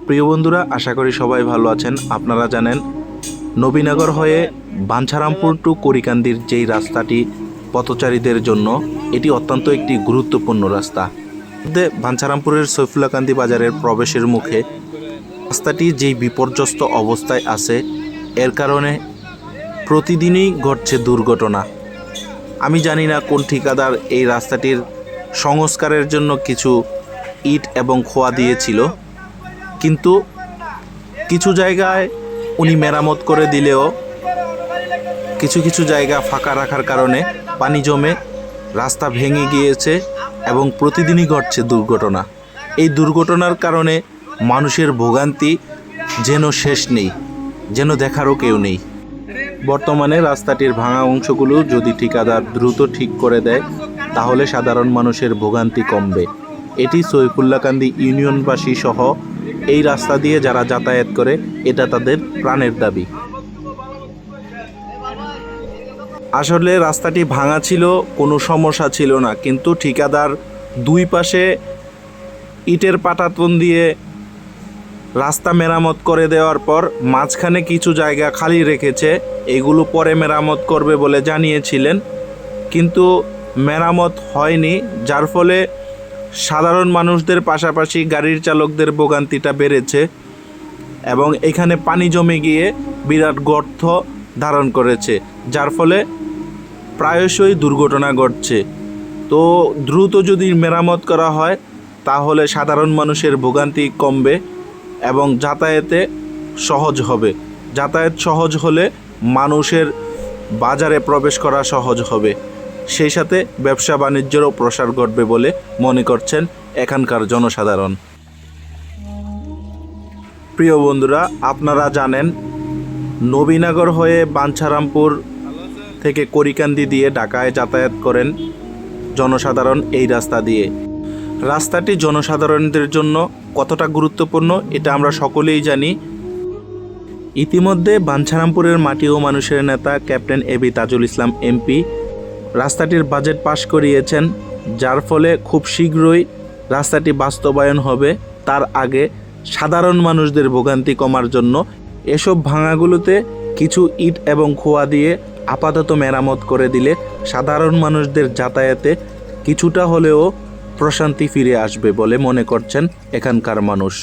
প্রিয় বন্ধুরা, আশা করি সবাই ভালো আছেন। আপনারা জানেন নবীনগর হয়ে বাঞ্ছারামপুর টু করিকান্দির যেই রাস্তাটি পথচারীদের জন্য, এটি অত্যন্ত একটি গুরুত্বপূর্ণ রাস্তা। বাঞ্ছারামপুরের সৈফুল্লাকান্দি বাজারের প্রবেশের মুখে রাস্তাটি যেই বিপর্যস্ত অবস্থায় আছে, এর কারণে প্রতিদিনই ঘটছে দুর্ঘটনা। আমি জানি না কোন ঠিকাদার এই রাস্তাটির সংস্কারের জন্য কিছু ইট এবং খোয়া দিয়েছিল, কিন্তু কিছু জায়গায় উনি মেরামত করে দিলেও কিছু কিছু জায়গা ফাঁকা রাখার কারণে পানি জমে রাস্তা ভেঙে গিয়েছে এবং প্রতিদিনই ঘটছে দুর্ঘটনা। এই দুর্ঘটনার কারণে মানুষের ভোগান্তি যেন শেষ নেই, যেন দেখারও কেউ নেই। বর্তমানে রাস্তাটির ভাঙা অংশগুলো যদি ঠিকাদার দ্রুত ঠিক করে দেয়, তাহলে সাধারণ মানুষের ভোগান্তি কমবে। এটি সৈফুল্লাকান্দি ইউনিয়নবাসী সহ এই রাস্তা দিয়ে যারা যাতায়াত করে, এটা তাদের প্রাণের দাবি। আসলে রাস্তাটি ভাঙা ছিল, কোনো সমস্যা ছিল না, কিন্তু ঠিকাদার দুই পাশে ইটের পাটাতন দিয়ে রাস্তা মেরামত করে দেওয়ার পর মাঝখানে কিছু জায়গা খালি রেখেছে। এগুলো পরে মেরামত করবে বলে জানিয়েছিলেন, কিন্তু মেরামত হয়নি, যার ফলে সাধারণ মানুষদের পাশাপাশি গাড়ির চালকদের ভোগান্তিটা বেড়েছে এবং এখানে পানি জমে গিয়ে বিরাট গর্ত ধারণ করেছে, যার ফলে প্রায়শই দুর্ঘটনা ঘটছে। তো দ্রুত যদি মেরামত করা হয়, তাহলে সাধারণ মানুষের ভোগান্তি কমবে এবং যাতায়াতে সহজ হবে। যাতায়াত সহজ হলে মানুষের বাজারে প্রবেশ করা সহজ হবে, সেই সাথে ব্যবসা বাণিজ্যেরও প্রসার ঘটবে বলে মনে করছেন এখানকার জনসাধারণ। প্রিয় বন্ধুরা, আপনারা জানেন নবীনগর হয়ে বাঞ্ছারামপুর থেকে করিকান্দি দিয়ে ঢাকায় যাতায়াত করেন জনসাধারণ এই রাস্তা দিয়ে। রাস্তাটি জনসাধারণদের জন্য কতটা গুরুত্বপূর্ণ এটা আমরা সকলেই জানি। ইতিমধ্যে বাঞ্ছারামপুরের মাটি ও মানুষের নেতা captain AB Tajul Islam MP রাস্তাটির বাজেট পাশ করিয়েছেন, যার ফলে খুব শীঘ্রই রাস্তাটি বাস্তবায়ন হবে। তার আগে সাধারণ মানুষদের ভোগান্তি কমার জন্য এসব ভাঙাগুলোতে কিছু ইট এবং খোয়া দিয়ে আপাতত মেরামত করে দিলে সাধারণ মানুষদের যাতায়াতে কিছুটা হলেও প্রশান্তি ফিরে আসবে বলে মনে করছেন এখানকার মানুষ।